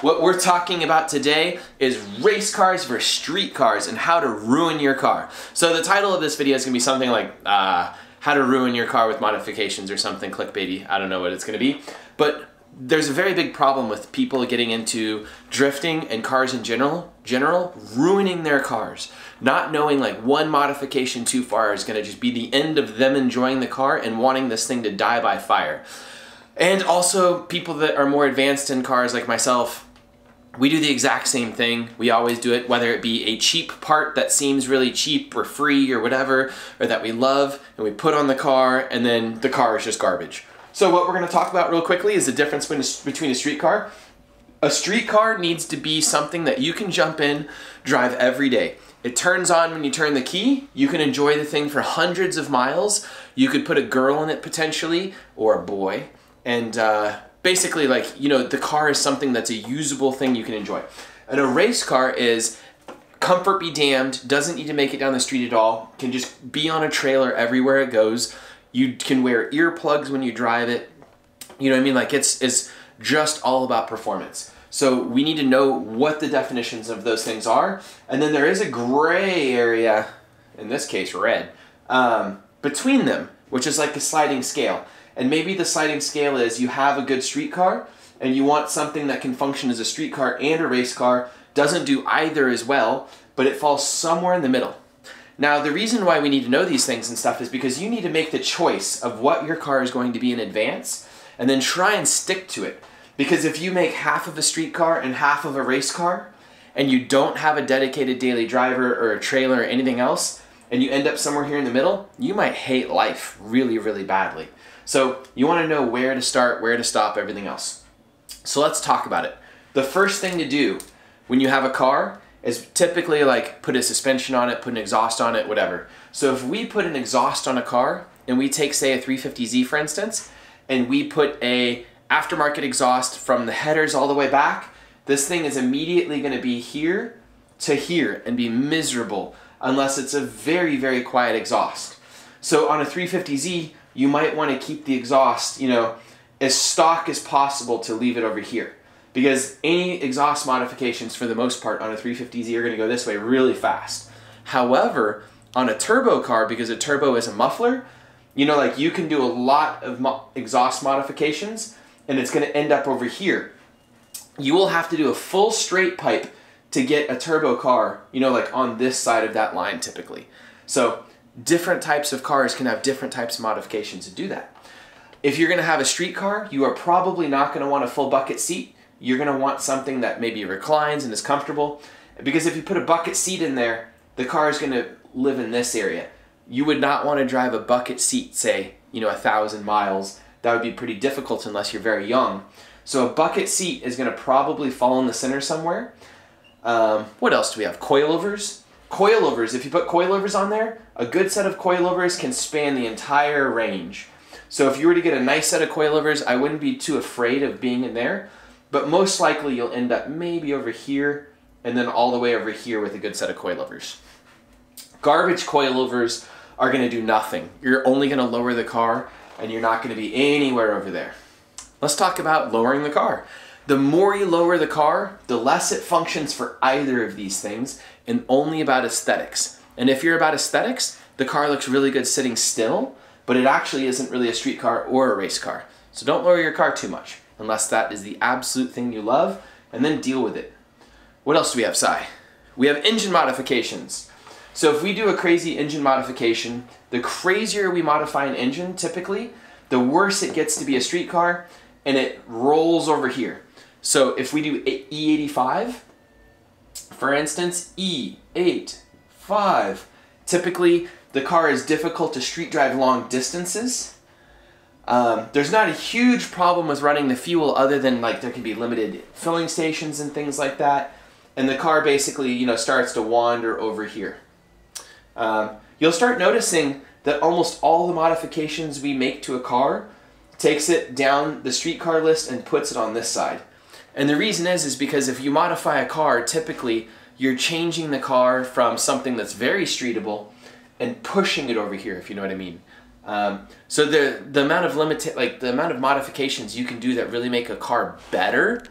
What we're talking about today is race cars versus street cars and how to ruin your car. So the title of this video is going to be something like how to ruin your car with modifications or something clickbaity. I don't know what it's going to be. But there's a very big problem with people getting into drifting and cars in general ruining their cars. Not knowing like one modification too far is going to just be the end of them enjoying the car and wanting this thing to die by fire. And also people that are more advanced in cars like myself, we do the exact same thing. We always do it, whether it be a cheap part that seems really cheap or free or whatever, or that we love, and we put on the car, and then the car is just garbage. So what we're going to talk about real quickly is the difference between a street car. A street car needs to be something that you can jump in, drive every day. It turns on when you turn the key. You can enjoy the thing for hundreds of miles. You could put a girl in it potentially, or a boy, and basically, like, you know, the car is something that's a usable thing you can enjoy. And a race car is comfort be damned, doesn't need to make it down the street at all, can just be on a trailer everywhere it goes. You can wear earplugs when you drive it. You know what I mean? Like, it's just all about performance. So we need to know what the definitions of those things are. And then there is a gray area, in this case red, between them, which is like a sliding scale. And maybe the sliding scale is you have a good street car and you want something that can function as a street car and a race car, doesn't do either as well, but it falls somewhere in the middle. Now, the reason why we need to know these things and stuff is because you need to make the choice of what your car is going to be in advance and then try and stick to it. Because if you make half of a street car and half of a race car and you don't have a dedicated daily driver or a trailer or anything else, and you end up somewhere here in the middle, you might hate life really, really badly. So you want to know where to start, where to stop, everything else. So let's talk about it. The first thing to do when you have a car is typically like put a suspension on it, put an exhaust on it, whatever. So if we put an exhaust on a car and we take, say, a 350Z for instance, and we put a aftermarket exhaust from the headers all the way back, this thing is immediately going to be here to here and be miserable unless it's a very, very quiet exhaust. So on a 350Z, you might want to keep the exhaust, you know, as stock as possible to leave it over here. Because any exhaust modifications, for the most part, on a 350Z are going to go this way really fast. However, on a turbo car, because a turbo is a muffler, you know, like you can do a lot of exhaust modifications, and it's going to end up over here. You will have to do a full straight pipe to get a turbo car, you know, like on this side of that line typically. So different types of cars can have different types of modifications to do that. If you're going to have a street car, you are probably not going to want a full bucket seat. You're going to want something that maybe reclines and is comfortable. Because if you put a bucket seat in there, the car is going to live in this area. You would not want to drive a bucket seat, say, you know, 1,000 miles. That would be pretty difficult unless you're very young. So a bucket seat is going to probably fall in the center somewhere. What else do we have? Coilovers. Coilovers, if you put coilovers on there, a good set of coilovers can span the entire range. So if you were to get a nice set of coilovers, I wouldn't be too afraid of being in there, but most likely you'll end up maybe over here and then all the way over here with a good set of coilovers. Garbage coilovers are going to do nothing. You're only going to lower the car and you're not going to be anywhere over there. Let's talk about lowering the car. The more you lower the car, the less it functions for either of these things and only about aesthetics. And if you're about aesthetics, the car looks really good sitting still, but it actually isn't really a street car or a race car. So don't lower your car too much unless that is the absolute thing you love, and then deal with it. What else do we have, Sai? We have engine modifications. So if we do a crazy engine modification, the crazier we modify an engine typically, the worse it gets to be a street car and it rolls over here. So if we do E85, for instance, E85, typically the car is difficult to street drive long distances. There's not a huge problem with running the fuel other than like there can be limited filling stations and things like that. And the car basically, you know, starts to wander over here. You'll start noticing that almost all the modifications we make to a car takes it down the street car list and puts it on this side. And the reason is because if you modify a car, typically you're changing the car from something that's very streetable and pushing it over here, if you know what I mean. So the amount of modifications you can do that really make a car better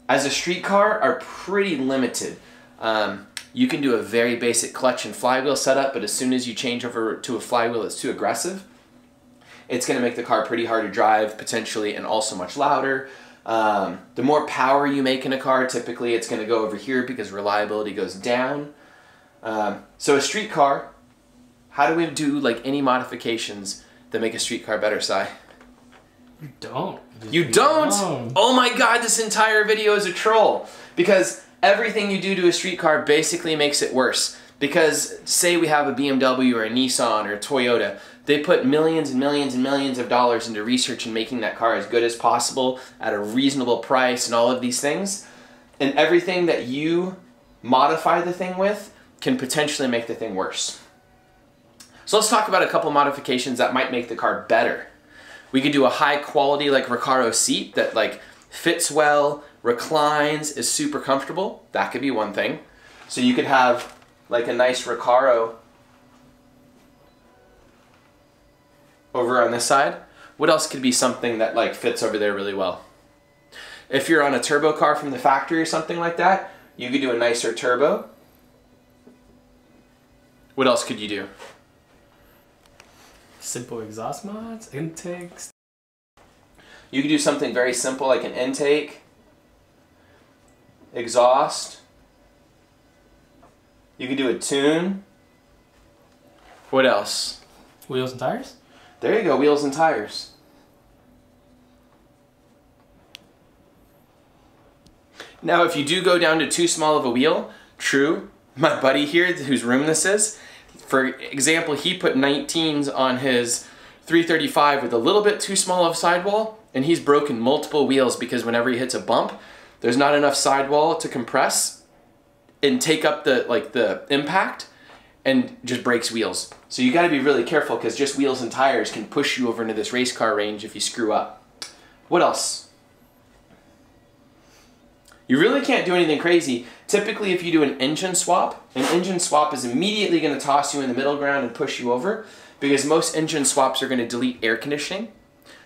as a street car are pretty limited. You can do a very basic clutch and flywheel setup, but as soon as you change over to a flywheel that's too aggressive, it's going to make the car pretty hard to drive, potentially, and also much louder. The more power you make in a car, typically it's going to go over here because reliability goes down. So a street car, how do we do like any modifications that make a street car better, Si? You don't. You don't? Oh my God, this entire video is a troll. Because everything you do to a street car basically makes it worse. Because say we have a BMW or a Nissan or a Toyota, they put millions and millions and millions of dollars into research and making that car as good as possible at a reasonable price and all of these things. And everything that you modify the thing with can potentially make the thing worse. So let's talk about a couple modifications that might make the car better. We could do a high quality like Recaro seat that like fits well, reclines, is super comfortable. That could be one thing. So you could have like a nice Recaro over on this side. What else could be something that like fits over there really well? If you're on a turbo car from the factory or something like that, you could do a nicer turbo. What else could you do? Simple exhaust mods, intakes. You could do something very simple like an intake, exhaust. You could do a tune. What else? Wheels and tires? There you go, wheels and tires. Now if you do go down to too small of a wheel, true, my buddy here whose room this is, for example, he put 19s on his 335 with a little bit too small of sidewall, and he's broken multiple wheels because whenever he hits a bump, there's not enough sidewall to compress and take up the impact, and just breaks wheels. So you gotta be really careful because just wheels and tires can push you over into this race car range if you screw up. What else? You really can't do anything crazy. Typically if you do an engine swap is immediately gonna toss you in the middle ground and push you over because most engine swaps are gonna delete air conditioning.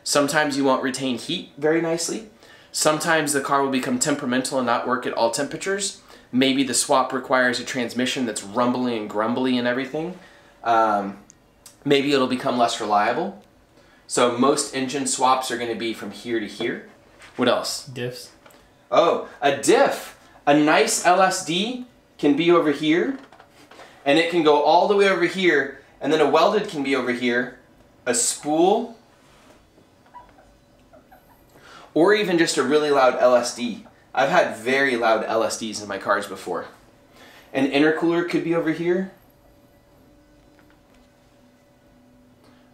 Sometimes you won't retain heat very nicely. Sometimes the car will become temperamental and not work at all temperatures. Maybe the swap requires a transmission that's rumbly and grumbly and everything. Maybe it'll become less reliable. So most engine swaps are going to be from here to here. What else? Diffs. Oh, a diff. A nice LSD can be over here, and it can go all the way over here, and then a welded can be over here, a spool, or even just a really loud LSD. I've had very loud LSDs in my cars before. An intercooler could be over here.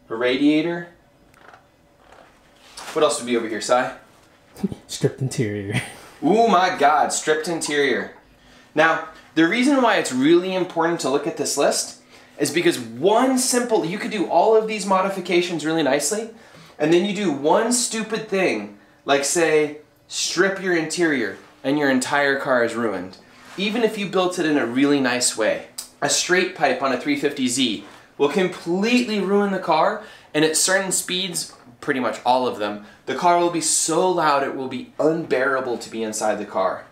A radiator. What else would be over here, Si? Stripped interior. Oh my God, stripped interior. Now, the reason why it's really important to look at this list is because you could do all of these modifications really nicely, and then you do one stupid thing, like say, strip your interior, and your entire car is ruined. Even if you built it in a really nice way. A straight pipe on a 350Z will completely ruin the car, and at certain speeds, pretty much all of them, the car will be so loud it will be unbearable to be inside the car.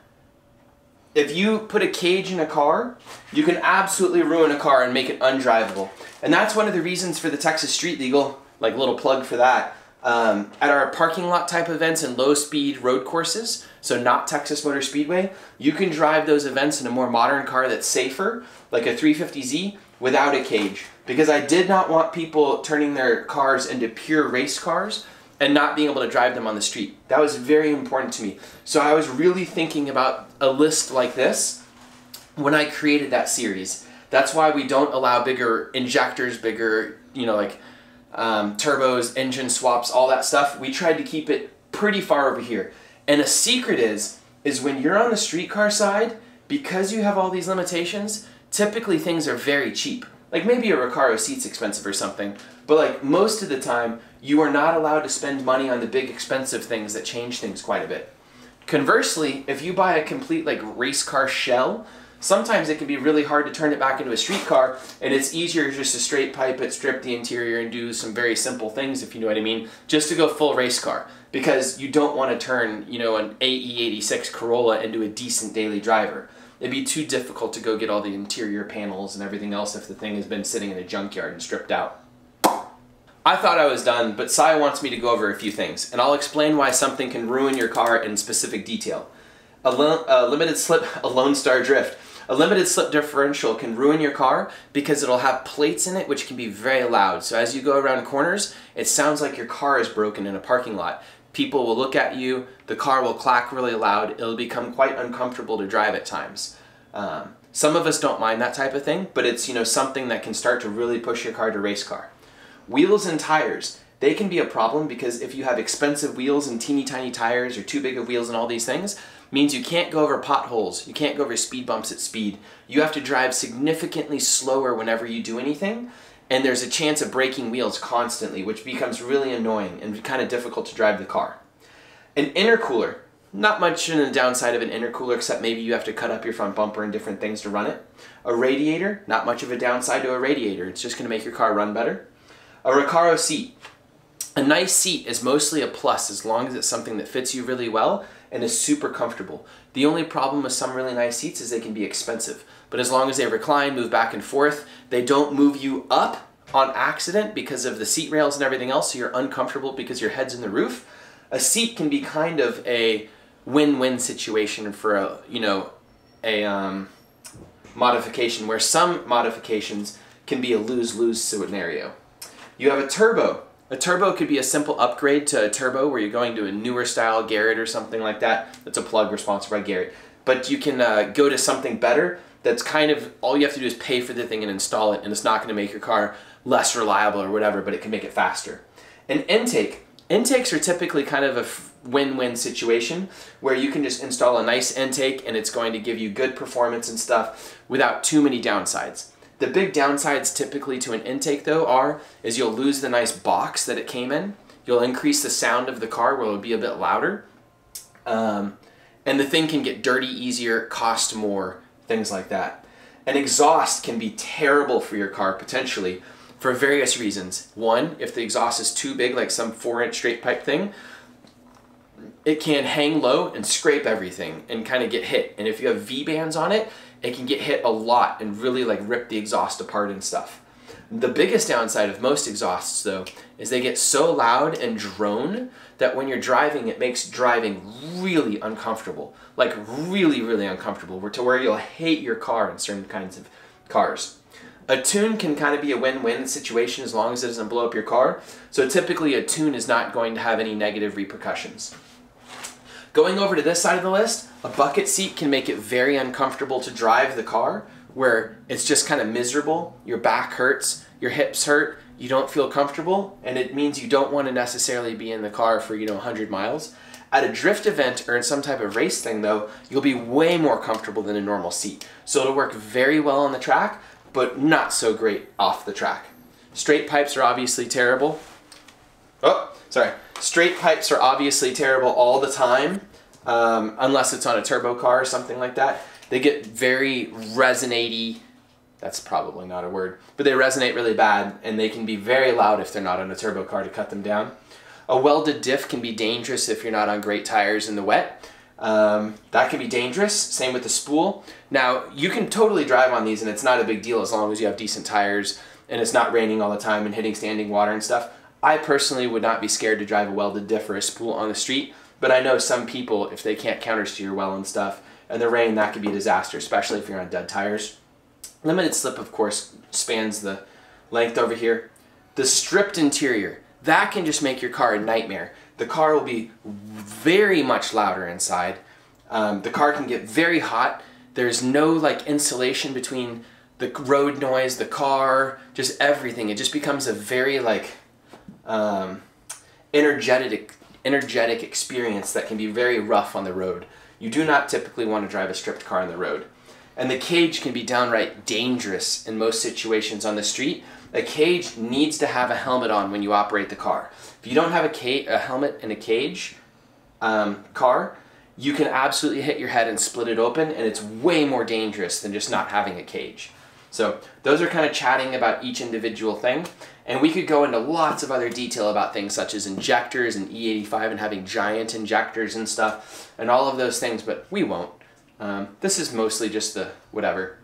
If you put a cage in a car, you can absolutely ruin a car and make it undrivable. And that's one of the reasons for the Texas Street Legal, like little plug for that. At our parking lot type events and low speed road courses, so not Texas Motor Speedway, you can drive those events in a more modern car that's safer, like a 350Z, without a cage. Because I did not want people turning their cars into pure race cars and not being able to drive them on the street. That was very important to me. So I was really thinking about a list like this when I created that series. That's why we don't allow bigger injectors, bigger, turbos, engine swaps, all that stuff. We tried to keep it pretty far over here. And a secret is when you're on the street car side, because you have all these limitations, typically things are very cheap. Like maybe a Recaro seat's expensive or something, but like most of the time, you are not allowed to spend money on the big expensive things that change things quite a bit. Conversely, if you buy a complete like race car shell, sometimes it can be really hard to turn it back into a street car, and it's easier just to straight pipe it, strip the interior, and do some very simple things, if you know what I mean, just to go full race car. because you don't want to turn, you know, an AE86 Corolla into a decent daily driver. It'd be too difficult to go get all the interior panels and everything else if the thing has been sitting in a junkyard and stripped out. I thought I was done, but Sai wants me to go over a few things, and I'll explain why something can ruin your car in specific detail. A Lone Star Drift. A limited slip differential can ruin your car because it'll have plates in it which can be very loud. So as you go around corners, it sounds like your car is broken in a parking lot. People will look at you, the car will clack really loud, it'll become quite uncomfortable to drive at times. Some of us don't mind that type of thing, but it's, you know, something that can start to really push your car to race car. Wheels and tires, they can be a problem because if you have expensive wheels and teeny tiny tires or too big of wheels and all these things, means you can't go over potholes, you can't go over speed bumps at speed. You have to drive significantly slower whenever you do anything, and there's a chance of breaking wheels constantly, which becomes really annoying and kind of difficult to drive the car. An intercooler, not much in the downside of an intercooler except maybe you have to cut up your front bumper and different things to run it. A radiator, not much of a downside to a radiator, it's just going to make your car run better. A Recaro seat. A nice seat is mostly a plus as long as it's something that fits you really well and is super comfortable. The only problem with some really nice seats is they can be expensive. But as long as they recline, move back and forth, they don't move you up on accident because of the seat rails and everything else, so you're uncomfortable because your head's in the roof. A seat can be kind of a win-win situation for a, you know, a modification, where some modifications can be a lose-lose scenario. You have a turbo. A turbo could be a simple upgrade to a turbo where you're going to a newer style Garrett or something like that. That's a plug, sponsored by Garrett. But you can go to something better that's kind of, all you have to do is pay for the thing and install it, and it's not going to make your car less reliable or whatever, but it can make it faster. An intake. Intakes are typically kind of a win-win situation where you can just install a nice intake and it's going to give you good performance and stuff without too many downsides. The big downsides typically to an intake though is you'll lose the nice box that it came in. You'll increase the sound of the car where it'll be a bit louder. And the thing can get dirty easier, cost more, things like that. An exhaust can be terrible for your car potentially for various reasons. One, if the exhaust is too big, like some 4-inch straight pipe thing, it can hang low and scrape everything and kind of get hit. And if you have V-bands on it, it can get hit a lot and really like rip the exhaust apart and stuff. The biggest downside of most exhausts though is they get so loud and drone that when you're driving, it makes driving really uncomfortable. Like really, really uncomfortable, to where you'll hate your car in certain kinds of cars. A tune can kind of be a win-win situation as long as it doesn't blow up your car. So typically a tune is not going to have any negative repercussions. Going over to this side of the list, a bucket seat can make it very uncomfortable to drive the car, where it's just kind of miserable, your back hurts, your hips hurt, you don't feel comfortable, and it means you don't want to necessarily be in the car for, 100 miles. At a drift event or in some type of race thing though, you'll be way more comfortable than a normal seat. So it'll work very well on the track, but not so great off the track. Straight pipes are obviously terrible. Straight pipes are obviously terrible all the time, unless it's on a turbo car or something like that. They get very resonate-y, that's probably not a word, but they resonate really bad, and they can be very loud if they're not on a turbo car to cut them down. A welded diff can be dangerous if you're not on great tires in the wet. That can be dangerous, same with the spool. Now, you can totally drive on these and it's not a big deal as long as you have decent tires and it's not raining all the time and hitting standing water and stuff. I personally would not be scared to drive a welded diff or a spool on the street, but I know some people, if they can't countersteer well and stuff, and the rain, that could be a disaster, especially if you're on dead tires. Limited slip, of course, spans the length over here. The stripped interior, that can just make your car a nightmare. The car will be very much louder inside. The car can get very hot. There's no insulation between the road noise, the car, just everything. It just becomes a very energetic experience that can be very rough on the road. You do not typically want to drive a stripped car on the road. And the cage can be downright dangerous in most situations on the street. A cage needs to have a helmet on when you operate the car. If you don't have a helmet in a cage car, you can absolutely hit your head and split it open, and it's way more dangerous than just not having a cage. So those are kind of chatting about each individual thing. And we could go into lots of other detail about things such as injectors and E85 and having giant injectors and stuff and all of those things, but we won't. This is mostly just the whatever.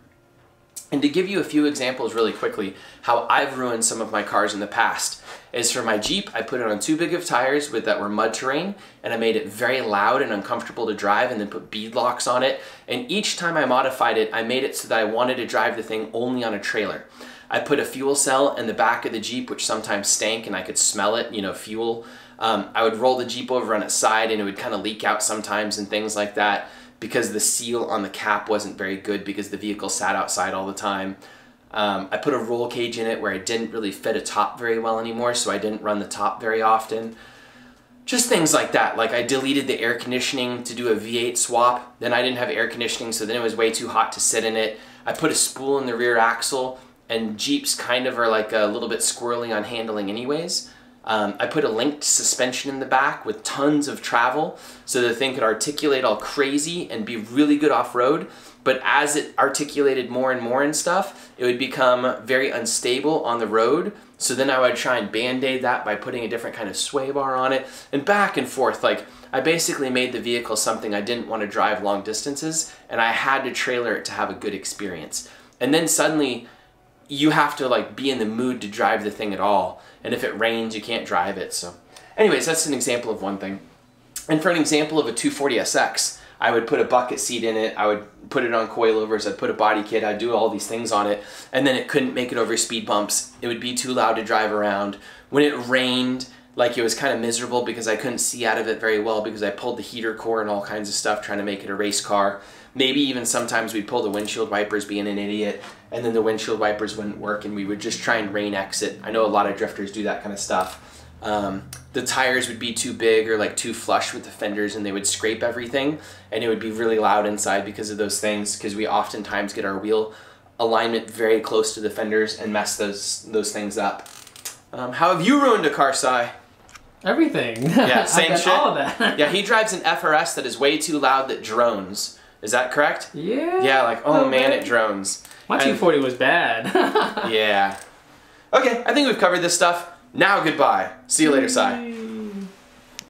And to give you a few examples really quickly, how I've ruined some of my cars in the past is for my Jeep, I put it on too big of tires that were mud terrain, and I made it very loud and uncomfortable to drive and then put bead locks on it. And each time I modified it, I made it so that I wanted to drive the thing only on a trailer. I put a fuel cell in the back of the Jeep, which sometimes stank and I could smell it, you know, fuel. I would roll the Jeep over on its side and it would kind of leak out sometimes and things like that because the seal on the cap wasn't very good because the vehicle sat outside all the time. I put a roll cage in it where I didn't really fit a top very well anymore, so I didn't run the top very often. Just things like that. Like I deleted the air conditioning to do a V8 swap, then I didn't have air conditioning, so then it was way too hot to sit in it. I put a spool in the rear axle, and Jeeps kind of are like a little bit squirrely on handling anyways. I put a linked suspension in the back with tons of travel so the thing could articulate all crazy and be really good off-road, but as it articulated more and more and stuff, it would become very unstable on the road. So then I would try and band-aid that by putting a different kind of sway bar on it and back and forth. Like I basically made the vehicle something I didn't want to drive long distances, and I had to trailer it to have a good experience. And then suddenly you have to like be in the mood to drive the thing at all. And if it rains, you can't drive it. So anyways, that's an example of one thing. And for an example of a 240SX, I would put a bucket seat in it, I would put it on coilovers, I'd put a body kit, I'd do all these things on it, and then it couldn't make it over speed bumps. It would be too loud to drive around. When it rained, like it was kind of miserable because I couldn't see out of it very well because I pulled the heater core and all kinds of stuff trying to make it a race car. Maybe even sometimes we'd pull the windshield wipers being an idiot, and then the windshield wipers wouldn't work and we would just try and rain exit. I know a lot of drifters do that kind of stuff. The tires would be too big or like too flush with the fenders and they would scrape everything, and it would be really loud inside because of those things, because we oftentimes get our wheel alignment very close to the fenders and mess those things up. How have you ruined a car, Si? Everything. Yeah, same shit. All of that. Yeah, he drives an FRS that is way too loud that drones. Is that correct? Yeah. Yeah, like, oh man, it drones. My 240 was bad. Yeah. Okay, I think we've covered this stuff. Now goodbye. See you later, Si.